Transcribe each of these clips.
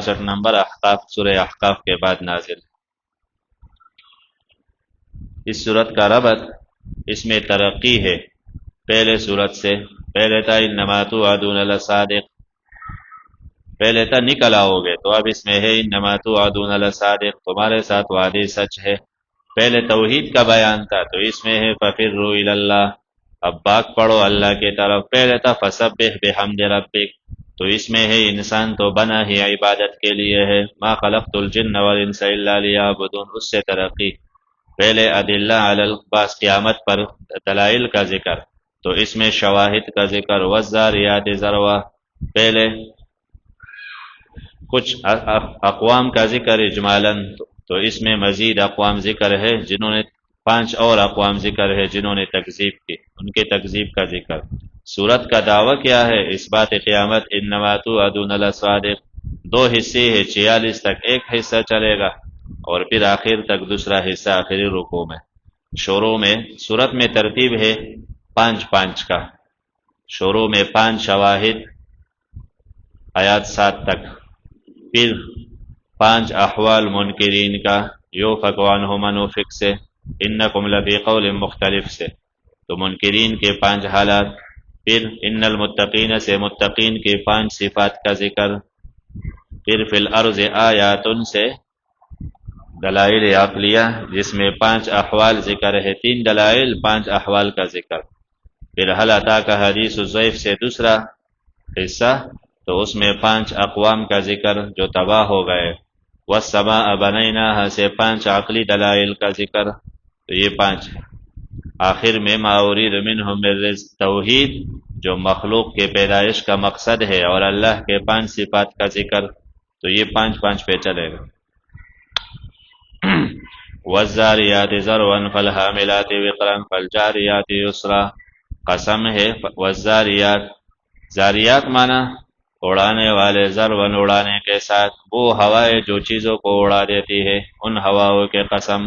62 number احقاف سورہ احقاف کے بعد نازل۔ اس صورت کا ربط اس میں ترقی ہے پہلے صورت سے۔ پہلے تھا انما توعدون لصادق، پہلے تھا نکل آؤ گے، تو اب اس میں ہے انما توعدون لصادق، تمہارے ساتھ وعدے سچ ہے۔ پہلے توحید کا بیان تھا، تو اس میں ہے ففروا الی اللہ، اب بھاگ پڑو اللہ کی طرف۔ پہلے تھا فسبح بحمد ربک، تو اس میں ہے انسان تو بنا ہی عبادت کے لیے ہے، ما خلقت الجن والانس الا لیعبدون، اس سے ترقی۔ پہلے ادلہ علی البعث، قیامت پر دلائل کا ذکر، تو اس میں شواہد کا ذکر۔ والذاریات ذروا، پہلے کچھ اقوام کا ذکر اجمالاً، تو اس میں مزید اقوام ذکر ہے جنہوں نے 5 اور اقوام ذکر ہے جنہوں نے تکذیب کی، ان کے تکذیب کا ذکر۔ سورت کا دعویٰ کیا ہے؟ اس بات قیامت، انما توعدون لصادق، 2 حصے ہیں 46 تک، ایک حصہ چلے گا اور پھر آخر تک دوسرا حصہ آخری رکوع میں۔ شروع میں سورت میں ترتیب ہے 5 کا، شروع میں 5 شواہد آیات 7 تک، پھر 5 احوال منکرین کا، یوفک عنہ من افک سے، انکم لفی قول مختلف سے، تو منکرین کے 5 حالات، پھر ان المتقین سے متقین کے 5 صفات کا ذکر، پھر فی الارض آیات سے دلائل عقلیہ جس میں 5 احوال ذکر ہے، 3 دلائل 5 احوال کا ذکر، پھر حل اتاک حدیث الضیف سے دوسرا حصہ، تو اس میں 5 اقوام کا ذکر جو تباہ ہو گئے، والسماء بنیناہا سے 5 عقلی دلائل کا ذکر، تو یہ 5، آخر میں ما ارید منہم من رزق، توحید جو مخلوق کے پیدائش کا مقصد ہے، اور اللہ کے 5 صفات کا ذکر، تو یہ 5 پہ چلے گا۔ والذاریات ذروا فالحاملات وقرا فالجاریات یسرا، قسم ہے والذاریات، زاریات معنی اڑانے والے، ذرون اڑانے کے ساتھ، وہ ہوائیں جو چیزوں کو اڑا دیتی ہے، ان ہواؤں کے قسم۔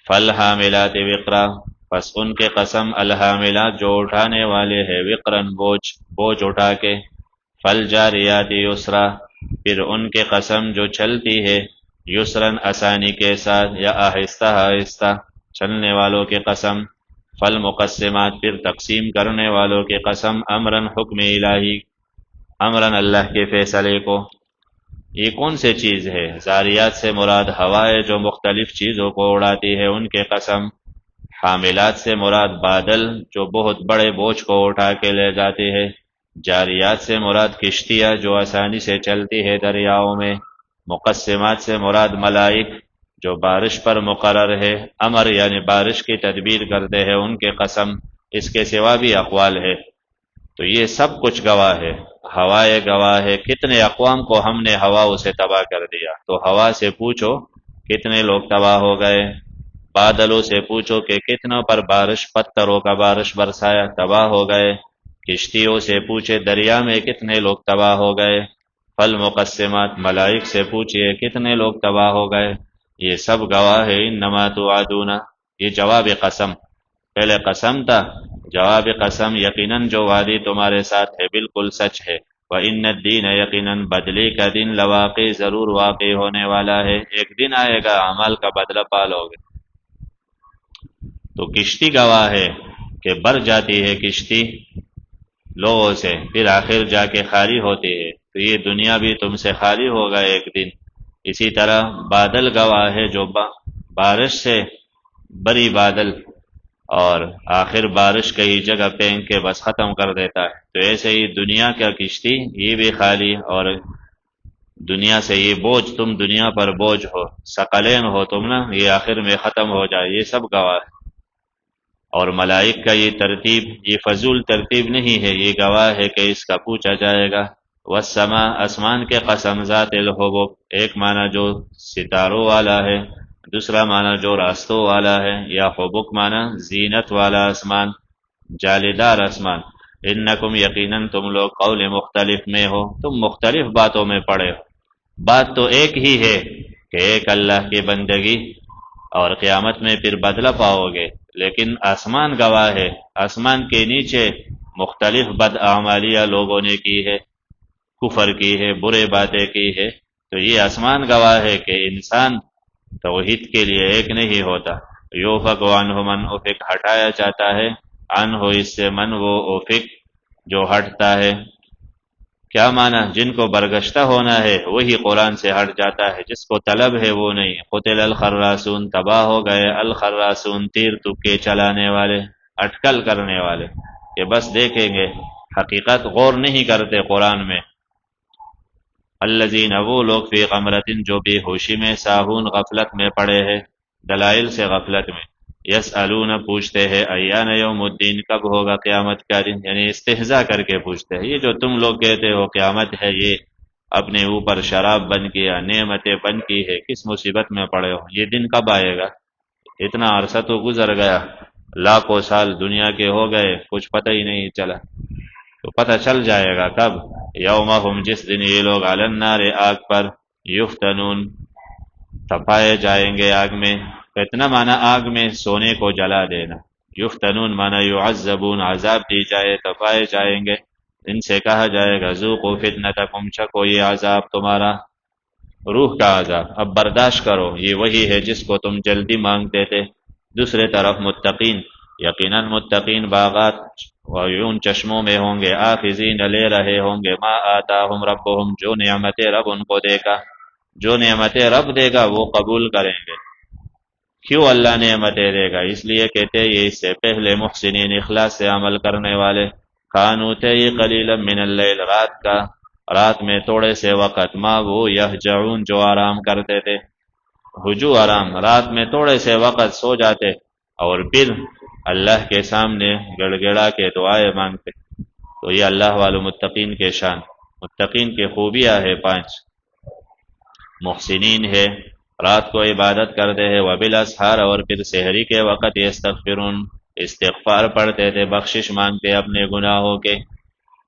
فالحاملات وقرا، پس ان کے قسم، الحاملات جو اٹھانے والے ہیں، وقرن بوجھ اٹھا کے، فالجاریات یسرا، پھر ان کے قسم جو چلتی ہے، یسرن آسانی کے ساتھ یا آہستہ آہستہ چلنے والوں کے قسم، فالمقسمات، پھر تقسیم کرنے والوں کے قسم، امرن حکم الہی، امرن اللہ کے فیصلے کو۔ یہ کون سے چیز ہے؟ زاریات سے مراد ہوائیں جو مختلف چیزوں کو اڑاتی ہے، ان کے قسم۔ حاملات سے مراد بادل جو بہت بڑے بوجھ کو اٹھا کے لے جاتے ہیں۔ جاریات سے مراد کشتیاں جو آسانی سے چلتی ہے دریاؤں میں۔ مقسمات سے مراد ملائک جو بارش پر مقرر ہے، امر یعنی بارش کی تدبیر کرتے ہیں، ان کے قسم۔ اس کے سوا بھی اقوال ہے، تو یہ سب کچھ گواہ ہے۔ ہوائے گواہ ہے، کتنے اقوام کو ہم نے ہواؤں سے تباہ کر دیا، تو ہوا سے پوچھو کتنے لوگ تباہ ہو گئے۔ بادلوں سے پوچھو کہ کتنوں پر بارش، پتھروں کا بارش برسایا، تباہ ہو گئے۔ کشتیوں سے پوچھے دریا میں کتنے لوگ تباہ ہو گئے۔ فالمقسمات، ملائک سے پوچھئے کتنے لوگ تباہ ہو گئے۔ یہ سب گواہ ہے، انما توعدون، یہ جواب قسم، پہلے قسم تھا، جواب قسم، یقیناً جو وعدے تمہارے ساتھ ہے بالکل سچ ہے۔ وَإِنَّ الدِّينَ، یقیناً بدلے کا دن، لواقع، ضرور واقع ہونے والا ہے، ایک دن آئے گا اعمال کا بدلہ پالو گے۔ تو کشتی گواہ ہے کہ بر جاتی ہے کشتی لوگوں سے، پھر آخر جا کے خالی ہوتی ہے، تو یہ دنیا بھی تم سے خالی ہوگا ایک دن۔ اسی طرح بادل گواہ ہے جو بارش سے بری بادل، اور آخر بارش کئی جگہ پھینک کے بس ختم کر دیتا ہے، تو ایسے ہی دنیا کا کشتی یہ بھی خالی، اور دنیا سے یہ بوجھ، تم دنیا پر بوجھ ہو، ثقلین ہو تم نا، یہ آخر میں ختم ہو جائے، یہ سب گواہ ہے۔ اور ملائک کا یہ ترتیب، یہ فضول ترتیب نہیں ہے، یہ گواہ ہے کہ اس کا پوچھا جائے گا۔ والسماء، آسمان کے قسم، ذات الحبک، ایک معنی جو ستاروں والا ہے، دوسرا معنی جو راستوں والا ہے، یا حبک معنی زینت والا آسمان، جالدار آسمان۔ انکم، یقیناً تم لوگ، قول مختلف میں ہو، تم مختلف باتوں میں پڑے ہو۔ بات تو ایک ہی ہے کہ ایک اللہ کی بندگی، اور قیامت میں پھر بدلہ پاؤ گے، لیکن آسمان گواہ ہے، آسمان کے نیچے مختلف بدعمالیاں لوگوں نے کی ہے۔ کفر کی ہے، برے باتیں کی ہے، تو یہ آسمان گواہ ہے کہ انسان توحید کے لیے ایک نہیں ہوتا۔ یوفک عنہ من افک، ہٹایا جاتا ہے عنہ اس سے من وہ افک جو ہٹتا ہے۔ کیا معنی؟ جن کو برگشتہ ہونا ہے وہی قرآن سے ہٹ جاتا ہے، جس کو طلب ہے وہ نہیں۔ قتل الخراسون، تباہ ہو گئے الخراسون، تیر تکے چلانے والے، اٹکل کرنے والے، کہ بس دیکھیں گے، حقیقت غور نہیں کرتے قرآن میں۔ الذین، وہ لوگ، فی غمرۃ، جو بے ہوشی میں، ساہون، غفلت میں پڑے ہیں، دلائل سے غفلت میں۔ یسألون، پوچھتے ہیں، ایان یوم الدین، کب ہوگا قیامت کا دن، یعنی استہزاء کر کے پوچھتے ہیں، یہ جو تم لوگ کہتے ہو قیامت ہے، یہ اپنے اوپر شراب بن کیا، نعمتیں بن کی ہے، کس مصیبت میں پڑے ہو، یہ دن کب آئے گا؟ اتنا عرصہ تو گزر گیا، لاکھوں سال دنیا کے ہو گئے، کچھ پتہ ہی نہیں چلا، تو پتہ چل جائے گا کب؟ یومہم، جس دن یہ لوگ، علی النار، آگ پر، یفتنون، تپائے جائیں گے آگ میں۔ فتنہ معنی آگ میں سونے کو جلا دینا، یفتنون معنی یعذبون، عذاب دی جائے، تپائے جائیں گے۔ ان سے کہا جائے گا، ذوقوا فتنتکم، چکھو یہ عذاب تمہارا، روح کا عذاب، اب برداشت کرو، یہ وہی ہے جس کو تم جلدی مانگتے تھے۔ دوسرے طرف متقین، یقیناً متقین باغات وعیون، چشموں میں ہوں گے، آخذین، لے رہے ہوں گے، ما آتاہم ربہم، جو نعمت رب ان کو دے گا، جو نعمت رب دے گا وہ قبول کریں گے۔ کیوں اللہ نعمتیں دے گا؟ اس لیے کہتے یہ اس سے پہلے محسنین، اخلاص سے عمل کرنے والے، کانوا تھے یہ، قلیلا من اللیل، رات میں تھوڑے سے وقت، ما وہ، یہجعون، جو آرام کرتے تھے، ہجو آرام، رات میں تھوڑے سے وقت سو جاتے، اور پھر اللہ کے سامنے گڑ گڑا کے دعائیں مانگتے۔ تو یہ اللہ والو متقین کے شان، متقین کے خوبیاں ہے 5۔ محسنین ہے، رات کو عبادت کرتے ہیں، وبالاسحار، اور پھر سحری کے وقت، یستغفرون، استغفار پڑھتے تھے، بخشش مانگتے اپنے گناہوں کے،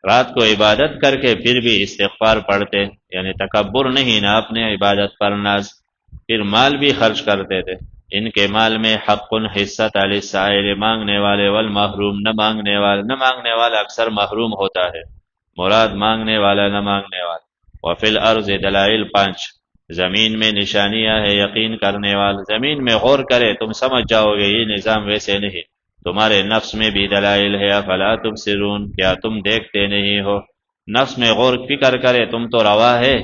رات کو عبادت کر کے پھر بھی استغفار پڑھتے، یعنی تکبر نہیں، نہ اپنے عبادت پر ناز۔ پھر مال بھی خرچ کرتے تھے، ان کے مال میں حق، حصہ، علی السائل، مانگنے والے، والمحروم، نہ مانگنے والا اکثر محروم ہوتا ہے، مراد مانگنے والا، نہ مانگنے والا۔ وفی الارض، دلائل 5، زمین میں نشانیاں ہے یقین کرنے والا، زمین میں غور کرے تم سمجھ جاؤ گے یہ نظام ویسے نہیں، تمہارے نفس میں بھی دلائل ہے، افلا تبصرون، کیا تم دیکھتے نہیں ہو؟ نفس میں غور فکر کرے، تم تو روا ہے،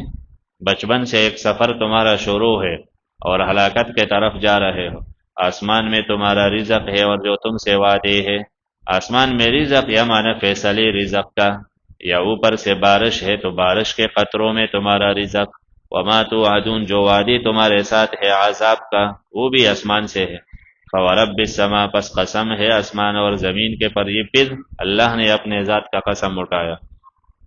بچپن سے ایک سفر تمہارا شروع ہے اور ہلاکت کے طرف جا رہے ہو۔ آسمان میں تمہارا رزق ہے اور جو تم سے وعدے ہے، آسمان میں رزق، یا معنی فیصلے رزق کا، یا اوپر سے بارش ہے تو بارش کے قطروں میں تمہارا رزق، وما توعدون، جو وعدی تمہارے ساتھ ہے عذاب کا، وہ بھی آسمان سے ہے۔ فورب السماء، پس قسم ہے آسمان اور زمین کے پر، یہ پھر اللہ نے اپنے ذات کا قسم اٹھایا،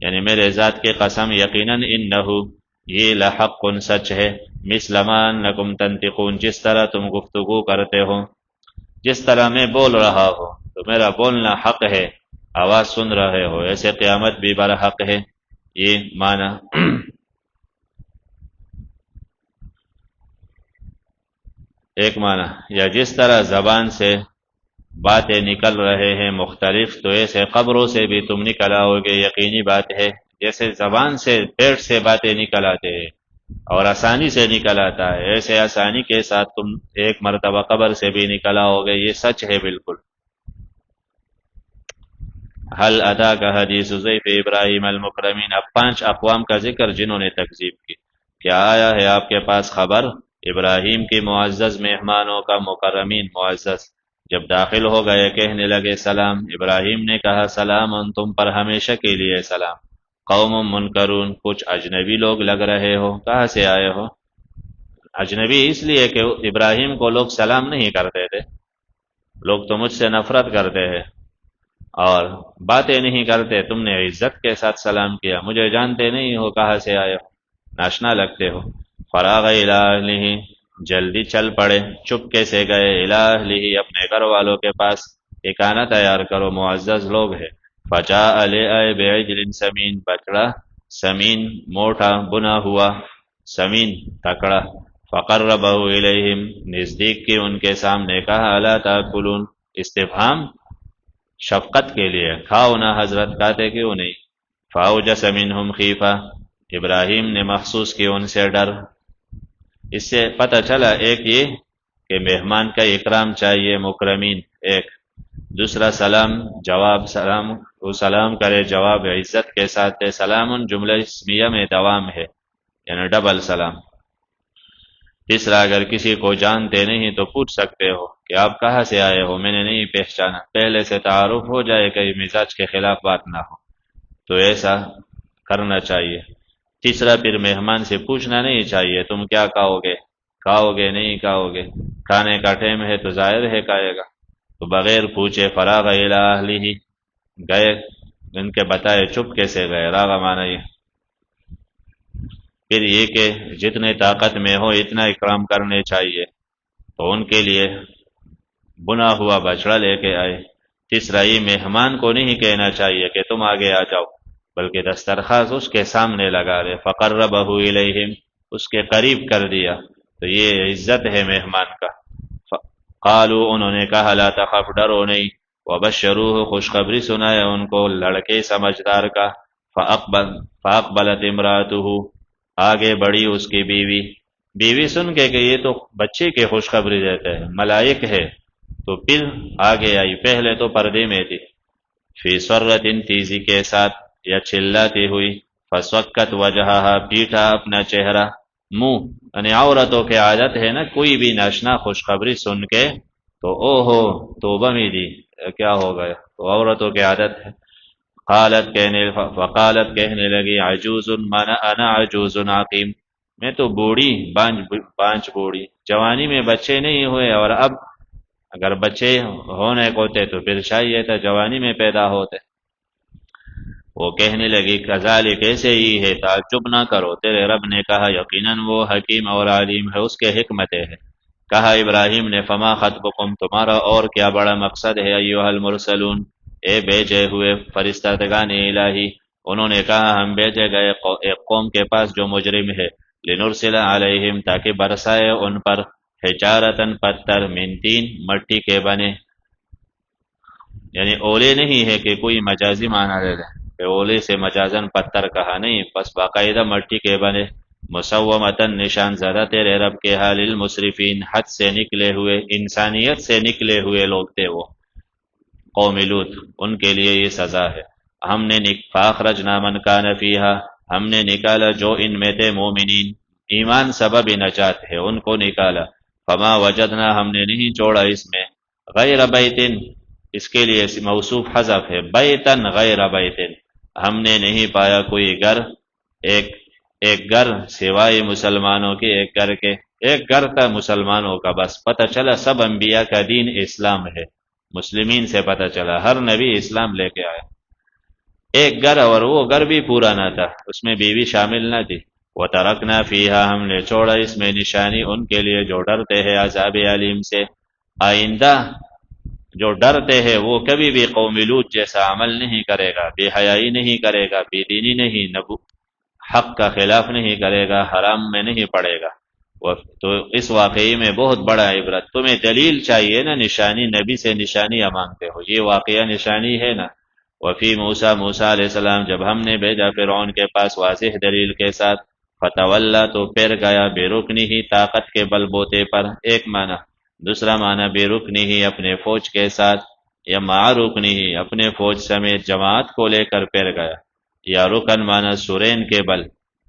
یعنی میرے ذات کے قسم، یقیناً انہو، یہ لحق، سچ ہے، مثل ما انکم تنطقون، جس طرح تم گفتگو کرتے ہو، جس طرح میں بول رہا ہوں تو میرا بولنا حق ہے، آواز سن رہے ہو، ایسے قیامت بھی برحق ہے۔ یہ معنی ایک معنی، یا جس طرح زبان سے باتیں نکل رہے ہیں مختلف، تو ایسے قبروں سے بھی تم نکل آؤ گے، یقینی بات ہے، جیسے زبان سے، پیٹ سے باتیں نکل آتے ہیں اور آسانی سے نکل آتا ہے، ایسے آسانی کے ساتھ تم ایک مرتبہ قبر سے بھی نکل آؤ گے، یہ سچ ہے بالکل۔ حل اتاک حدیث ضیف ابراہیم المکرمین، اب 5 اقوام کا ذکر جنہوں نے تکذیب کی۔ کیا آیا ہے آپ کے پاس خبر ابراہیم کی معزز مہمانوں کا، مکرمین، معزز، جب داخل ہو گئے کہنے لگے سلام، ابراہیم نے کہا سلام، تم پر ہمیشہ کے لیے سلام، قوم منکرون، کچھ اجنبی لوگ لگ رہے ہو، کہاں سے آئے ہو؟ اجنبی اس لیے کہ ابراہیم کو لوگ سلام نہیں کرتے تھے، لوگ تو مجھ سے نفرت کرتے ہیں اور باتیں نہیں کرتے، تم نے عزت کے ساتھ سلام کیا، مجھے جانتے نہیں ہو، کہاں سے آئے ہو، ناشنا لگتے ہو۔ فراغ الی اہلہ، جلدی چل پڑے، چپکے سے گئے، الی اہلہ، اپنے گھر والوں کے پاس، ٹھکانہ تیار کرو، معزز لوگ ہیں۔ فجاء لے آئے بعجل سمین، بچڑا سمین، موٹا بنا ہوا، سمین تکڑا، فقربہ الیہم، نزدیک کی ان کے سامنے، کہا الا تاکلون، استفہام شفقت کے لیے، کھاؤ نہ حضرت، کھاتے کیوں نہیں؟ فاوجس منہم خیفہ، ابراہیم نے محسوس کی ان سے ڈر۔ اس سے پتہ چلا ایک یہ کہ مہمان کا اکرام چاہیے، مکرمین ایک، دوسرا سلام جواب، سلام وہ سلام کرے جواب عزت کے ساتھ ہے، سلام جملہ اسمیہ میں دوام ہے یعنی ڈبل سلام۔ تیسرا اگر کسی کو جانتے نہیں تو پوچھ سکتے ہو کہ آپ کہاں سے آئے ہو، میں نے نہیں پہچانا، پہلے سے تعارف ہو جائے، کہیں مزاج کے خلاف بات نہ ہو، تو ایسا کرنا چاہیے۔ تیسرا پھر مہمان سے پوچھنا نہیں چاہیے تم کیا کھاؤ گے، کھاؤ گے نہیں کھاؤ گے، کھانے کا ٹائم ہے تو ظاہر ہے کھائے گا، تو بغیر پوچھے فراغ الی اہلہ گئے، ان کے بتائے چپ کیسے گئے، راغ مانا یہ۔ پھر یہ کہ جتنے طاقت میں ہو اتنا اکرام کرنے چاہیے، تو ان کے لیے بنا ہوا بچڑا لے کے آئے۔ تیسرا یہ مہمان کو نہیں کہنا چاہیے کہ تم آگے آ جاؤ، بلکہ دسترخواست اس کے سامنے لگا دے، فقربہ الیہم، اس کے قریب کر دیا، تو یہ عزت ہے مہمان کا۔ قالوا انہوں نے کہا لا تخف، ڈرو نہیں، وبشروہ، خوشخبری سنایا ان کو لڑکے سمجھدار کا، فاقبلت امراتہ، آگے بڑھی اس کی بیوی، بیوی سن کے کہ یہ تو بچے کے خوشخبری دیتے ہیں، ملائک ہے، تو پھر آگے آئی، پہلے تو پردے میں تھی، فی سرۃ، تیزی کے ساتھ یا چلاتی ہوئی، فسوکت وجہہا، پیٹا اپنا چہرہ، منہ، یعنی عورتوں کے عادت ہے نا، کوئی بھی ناشنا خوشخبری سن کے تو او ہو توبہ میں دی، کیا ہو گیا، تو عورتوں کی عادت ہے۔ فقالت کہنے لگی عجوز، مانا انا عجوز عقیم، میں تو بوڑھی بانج بوڑھی، جوانی میں بچے نہیں ہوئے، اور اب اگر بچے ہونے کو ہوتے تو پھر چاہیے تھا جوانی میں پیدا ہوتے۔ وہ کہنے لگی کذالک، ایسے ہی ہے، تعجب نہ کرو، تیرے رب نے کہا یقیناً وہ حکیم اور علیم ہے، اس کے حکمتیں ہے۔ کہا ابراہیم نے فما خطبکم، تمہارا اور کیا بڑا مقصد ہے، ایھا المرسلون، اے بھیجے ہوئے فرشتگان الہی۔ انہوں نے کہا ہم بھیجے گئے ایک قوم کے پاس جو مجرم ہے، لنرسل علیہم، تاکہ برسائے ان پر، حجارتن، پتھر، من تین، مٹی کے بنے، یعنی اولے نہیں ہے کہ کوئی مجازی معنی لے لے کہ اولے سے مجازن پتھر کہا نہیں، بس باقاعدہ مٹی کے بنے، مسومتن، نشان زدہ تیرے رب کے، حال المسرفین، حد سے نکلے ہوئے، انسانیت سے نکلے ہوئے لوگ تھے وہ، قوم لوط، ان کے لیے یہ سزا ہے۔ ہم نے فاخرجنا من کان فیہا، ہم نے نکالا جو ان میں تھے مومنین، ایمان سبب نجات ہے، ان کو نکالا، فما وجدنا، ہم نے نہیں چھوڑا اس میں، غیر بیتن، اس کے لیے موصوف حذف ہے، بیتن غیر بیتن، ہم نے نہیں پایا کوئی گھر، ایک گھر سوائے مسلمانوں کے، ایک گھر کے، ایک گھر تھا مسلمانوں کا، بس پتہ چلا سب انبیاء کا دین اسلام ہے، مسلمین سے پتہ چلا ہر نبی اسلام لے کے آیا، ایک گھر، اور وہ گھر بھی پورا نہ تھا، اس میں بیوی شامل نہ تھی۔ وَتَرَكْنَا فِيهَا، ہم نے چھوڑا اس میں نشانی ان کے لیے جو ڈرتے ہیں عذاب علیم سے، آئندہ جو ڈرتے ہیں وہ کبھی بھی قوم لوط جیسا عمل نہیں کرے گا، بے حیائی نہیں کرے گا، بے دینی نہیں، حق کا خلاف نہیں کرے گا، حرام میں نہیں پڑے گا۔ تو اس واقعی میں بہت بڑا عبرت، تمہیں دلیل چاہیے نا، نشانی، نبی سے نشانیاں مانگتے ہو، یہ واقعہ نشانی ہے نا۔ وفی موسیٰ، موسیٰ علیہ السلام جب ہم نے بھیجا فرعون کے پاس واضح دلیل کے ساتھ، فتولا، تو پھر گیا، بے رکنی ہی، طاقت کے بل بوتے پر، ایک معنی، دوسرا معنی بے رکنی ہی، اپنے فوج کے ساتھ، یا مع رکنی ہی، اپنے فوج سمیت جماعت کو لے کر پھر گیا، یا رکن معنی سورین کے بل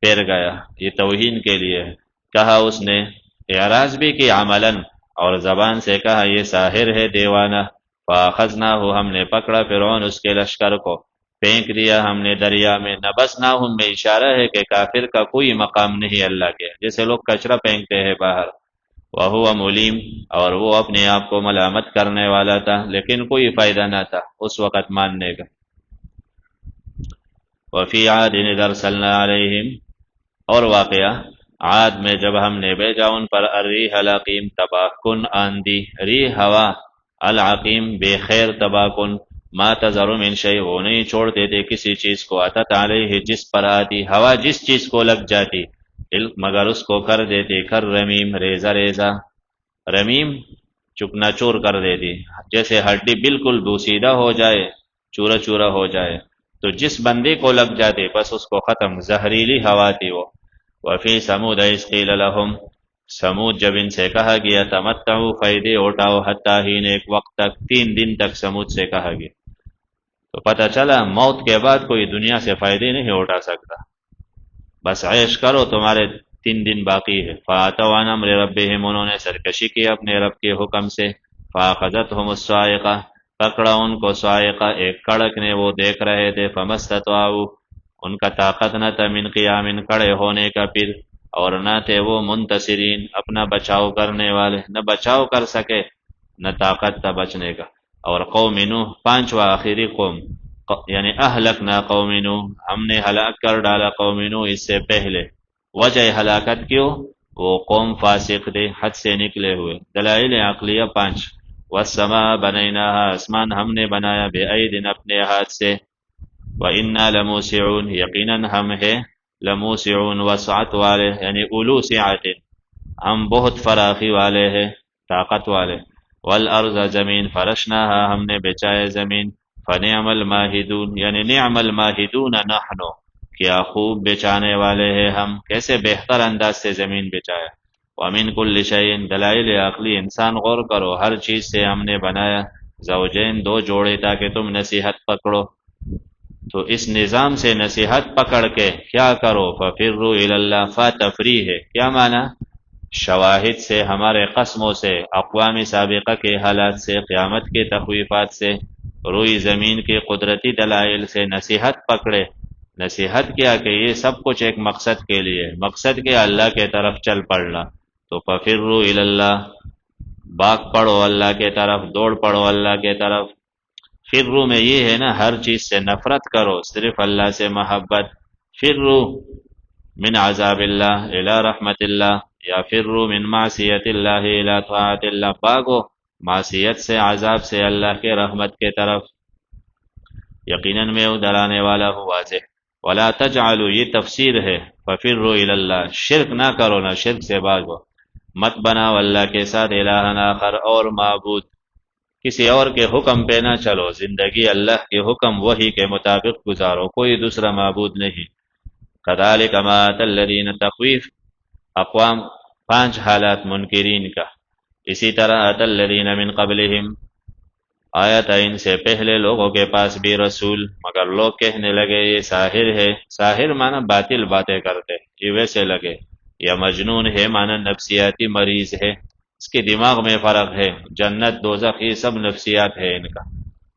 پھر گیا، یہ توہین کے لیے ہے۔ کہا اس نے اعراض بھی کی عملاً، اور زبان سے کہا یہ ساحر ہے، دیوانہ، فاخذناہ، ہم نے پکڑا فرعون اس کے لشکر کو، پھینک دیا ہم نے دریا میں، نبذناہم میں اشارہ ہے کہ کافر کا کوئی مقام نہیں اللہ کے، جیسے لوگ کچرا پھینکتے ہیں باہر، وہو ملیم، اور وہ اپنے آپ کو ملامت کرنے والا تھا، لیکن کوئی فائدہ نہ تھا اس وقت ماننے کا۔ وفی عاد اذ ارسلنا علیہم، اور واقعہ عاد میں جب ہم نے بھیجا ان پر، الریح العقیم، تباہ کن آندھی، ریح ہوا، العقیم بے خیر تباہ کن، ما تذر من شیء، وہ نہیں چھوڑتے تھے کسی چیز کو، اتت علیہ، جس پر آتی، ہوا جس چیز کو لگ جاتی، مگر اس کو کر دیتے، کر رمیم، ریزہ ریزہ، رمیم چکنا چور کر دیتی، جیسے ہڈی بالکل بوسیدہ ہو جائے، چورا چورا ہو جائے، تو جس بندے کو لگ جاتے بس اس کو ختم، زہریلی ہوا تھی وہ۔ وفی سمود اذ قیل لهم، سمود جب ان سے کہا گیا تمتعوا فائدے اٹھاؤ حتی حین، ایک وقت تک، 3 دن تک سمود سے کہا گیا، تو پتہ چلا موت کے بعد کوئی دنیا سے فائدے نہیں اٹھا سکتا، بس عیش کرو، تمہارے 3 دن باقی ہے۔ فاتوا عن امر ربهم، انہوں نے سرکشی کی اپنے رب کے حکم سے۔ فاخذتهم الصاعقہ، پکڑا ان کو صاعقہ، ایک کڑک نے، وہ دیکھ رہے تھے۔ فما استطاعوا، ان کا طاقت نہ تھا، من قیام، کڑے ہونے کا، پھر اور نہ تھے وہ منتصرین، اپنا بچاؤ کرنے والے، نہ بچاؤ کر سکے نہ طاقت تھا بچنے کا۔ اور قوم نوح، پانچواں آخری قوم، یعنی اہلکنا قوم نوح، ہم نے ہلاک کر ڈالا قوم نوح اس سے پہلے۔ وجہ ہلاکت کیوں؟ وہ قوم فاسق تھے، حد سے نکلے ہوئے۔ دلائل عقلیہ 5۔ والسماء بنیناہا، آسمان ہم نے بنایا، بأید، اپنے ہاتھ سے۔ وَإِنَّا لَمُوسِعُونَ، یقیناً ہم ہے، لموسعون، وسعت والے، یعنی اولو سعت، ہم بہت فراخی والے ہیں، طاقت والے۔ والارض، زمین، فرشناہا، ہم نے بچائے زمین، فنعم الماہدون، یعنی نعم الماہدون نحن، کیا خوب بچانے والے ہیں ہم، کیسے بہتر انداز سے زمین بچایا۔ ومن کل شیء، دلائل عقلی، انسان غور کرو، ہر چیز سے ہم نے بنایا زوجین، 2 جوڑے، تاکہ تم نصیحت پکڑو۔ تو اس نظام سے نصیحت پکڑ کے کیا کرو؟ ففروا الی اللہ، فتفریح ہے، کیا معنی؟ شواہد سے، ہمارے قسموں سے، اقوام سابقہ کے حالات سے، قیامت کے تخویفات سے، روئی زمین کے قدرتی دلائل سے نصیحت پکڑے۔ نصیحت کیا کہ یہ سب کچھ ایک مقصد کے لیے، مقصد کے اللہ کے طرف چل پڑنا۔ تو ففروا الی اللہ، باغ پڑو اللہ کے طرف، دوڑ پڑو اللہ کے طرف۔ فروا میں یہ ہے نا، ہر چیز سے نفرت کرو، صرف اللہ سے محبت۔ فروا من عذاب اللہ الی رحمت اللہ، یا فروا من معصیت اللہ الی طاعت اللہ، بھاگو معصیت سے، عذاب سے، اللہ کے رحمت کے طرف۔ یقیناً میں ڈرانے والا ہوں واضح۔ ولا تجعلوا، یہ تفسیر ہے، ففروا الی اللہ، شرک نہ کرو، نہ شرک سے بھاگو، مت بناؤ اللہ کے ساتھ الہً آخر، اور معبود، کسی اور کے حکم پہ نہ چلو، زندگی اللہ کے حکم وحی کے مطابق گزارو، کوئی دوسرا معبود نہیں۔ کذالک ما اتی الذین، تخویف اقوام، 5 حالات منکرین کا۔ اسی طرح اتی الذین من قبلہم، آیا تھا ان سے پہلے لوگوں کے پاس بھی رسول، مگر لوگ کہنے لگے یہ ساحر ہے، ساحر معنی باطل باتیں کرتے، یہ ویسے لگے، یا مجنون ہے معنی نفسیاتی مریض ہے، اس کے دماغ میں فرق ہے، جنت دوزخ یہ سب نفسیات ہے ان کا،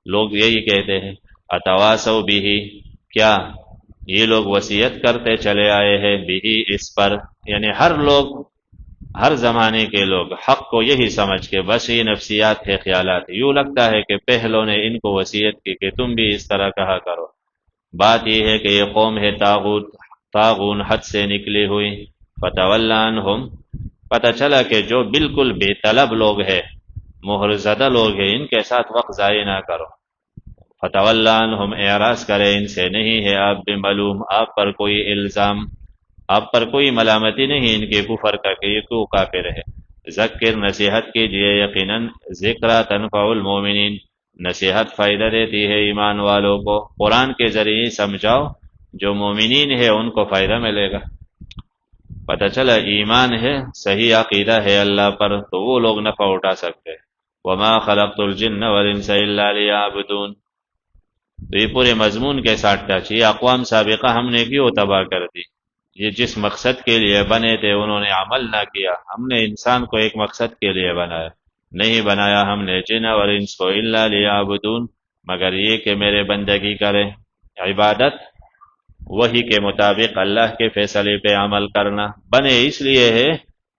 لوگ یہی کہتے ہیں۔ اتواصوا بہ، کیا یہ لوگ وصیت کرتے چلے آئے ہیں، بہ، اس پر، یعنی ہر لوگ، ہر زمانے کے لوگ حق کو یہی سمجھ کے، بس یہ نفسیات ہے، خیالات، یوں لگتا ہے کہ پہلوں نے ان کو وصیت کی کہ تم بھی اس طرح کہا کرو۔ بات یہ ہے کہ یہ قوم ہے طاغوت، طاغون، حد سے نکلی ہوئی۔ فتول عنہم، پتہ چلا کہ جو بالکل بے طلب لوگ ہیں، مہر زدہ لوگ ہیں، ان کے ساتھ وقت ضائع نہ کرو۔ فتول عنہم، اعراض کرے ان سے، نہیں ہے آپ بملوم، آپ پر کوئی الزام، آپ پر کوئی ملامتی نہیں ان کے کفر کا کہ یہ کیوں کافر ہے۔ ذکر، نصیحت کیجئے، یقیناً ذکر تنفع المومنین، نصیحت فائدہ دیتی ہے ایمان والوں کو، قرآن کے ذریعے سمجھاؤ، جو مومنین ہے ان کو فائدہ ملے گا۔ پتہ چلا ایمان ہے، صحیح عقیدہ ہے اللہ پر، تو وہ لوگ نفع اٹھا سکتے۔ وما خلقت الجن والانس الا لیعبدون، تو یہ پورے مضمون کے ساتھ ٹچ، یہ اقوام سابقہ ہم نے کیوں تباہ کر دی؟ یہ جس مقصد کے لیے بنے تھے انہوں نے عمل نہ کیا۔ ہم نے انسان کو ایک مقصد کے لیے بنایا، نہیں بنایا ہم نے جن اور انس کو الا لیعبدون، مگر یہ کہ میرے بندگی کریں، عبادت وہی کے مطابق اللہ کے فیصلے پہ عمل کرنا، بنے اس لیے ہے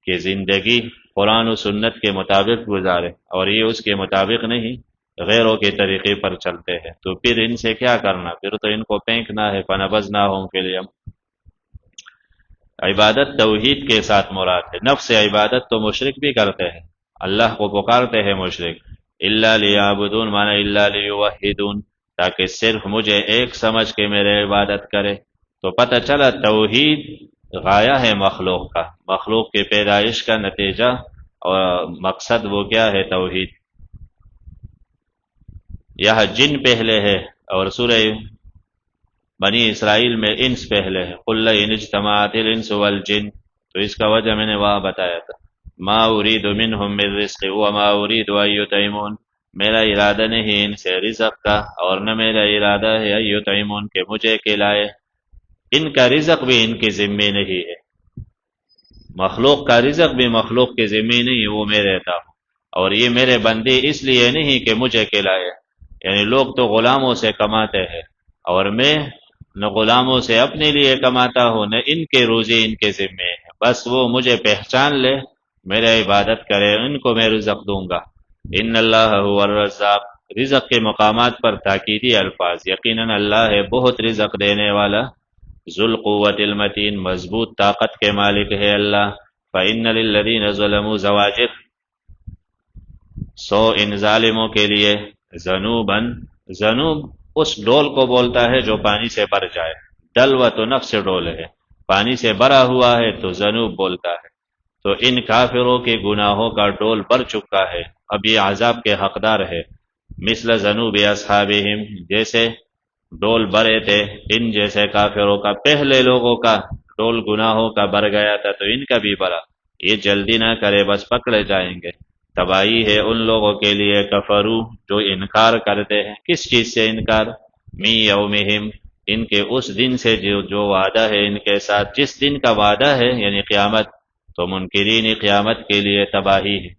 کہ زندگی قرآن و سنت کے مطابق گزارے، اور یہ اس کے مطابق نہیں، غیروں کے طریقے پر چلتے ہیں، تو پھر ان سے کیا کرنا؟ پھر تو ان کو پھینکنا ہے، فنبذناہم فی الیم۔ عبادت توحید کے ساتھ مراد ہے، نفس عبادت تو مشرک بھی کرتے ہیں، اللہ کو پکارتے ہیں مشرک، الا لیعبدون معنی الا لیوحدون، تاکہ صرف مجھے ایک سمجھ کے میرے عبادت کرے۔ تو پتہ چلا توحید غایہ ہے مخلوق کا، مخلوق کے پیدائش کا نتیجہ اور مقصد وہ کیا ہے؟ توحید۔ یہاں جن پہلے ہے، اور سورہ بنی اسرائیل میں انس پہلے ہے، قل ان اجتماعت الانس والجن، تو اس کا وجہ میں نے وہاں بتایا تھا، ما اريد منهم من رزق وما اريد ان يطعمون، میرا ارادہ نہیں ان سے رزق کا اور نہ میرا ارادہ ہے ان يطعمون کہ مجھے کھلائے، ان کا رزق بھی ان کے ذمے نہیں ہے، مخلوق کا رزق بھی مخلوق کے ذمے نہیں، وہ میں رہتا ہوں، اور یہ میرے بندے اس لیے نہیں کہ مجھے کھلائے، یعنی لوگ تو غلاموں سے کماتے ہیں اور میں نہ غلاموں سے اپنے لیے کماتا ہوں نہ ان کے روزی ان کے ذمے ہے، بس وہ مجھے پہچان لے، میرے عبادت کرے، ان کو میں رزق دوں گا۔ ان اللہ هو الرزاق، رزق کے مقامات پر تاکیدی الفاظ، یقیناً اللہ ہے بہت رزق دینے والا، ذو القوت المتین، مضبوط طاقت کے مالک ہے اللہ۔ فإن للذین ظلموا زواجر، سو ان ظالموں کے لیے، ذنوباً، ذنوب اس ڈول کو بولتا ہے جو پانی سے بھر جائے، دلوۃ نفس ڈول ہے، پانی سے بھرا ہوا ہے تو ذنوب بولتا ہے، تو ان کافروں کے گناہوں کا ڈول بھر چکا ہے، اب یہ عذاب کے حقدار ہے، مثل ذنوب اصحابہم، جیسے ڈول بھرے تھے ان جیسے کافروں کا، پہلے لوگوں کا ڈول گناہوں کا بھر گیا تھا تو ان کا بھی بھرا، یہ جلدی نہ کرے بس پکڑے جائیں گے۔ تباہی ہے ان لوگوں کے لیے کفرو جو انکار کرتے ہیں، کس چیز سے انکار؟ می یومہم، ان کے اس دن سے جو وعدہ ہے ان کے ساتھ، جس دن کا وعدہ ہے یعنی قیامت، تو منکرین قیامت کے لیے تباہی ہے۔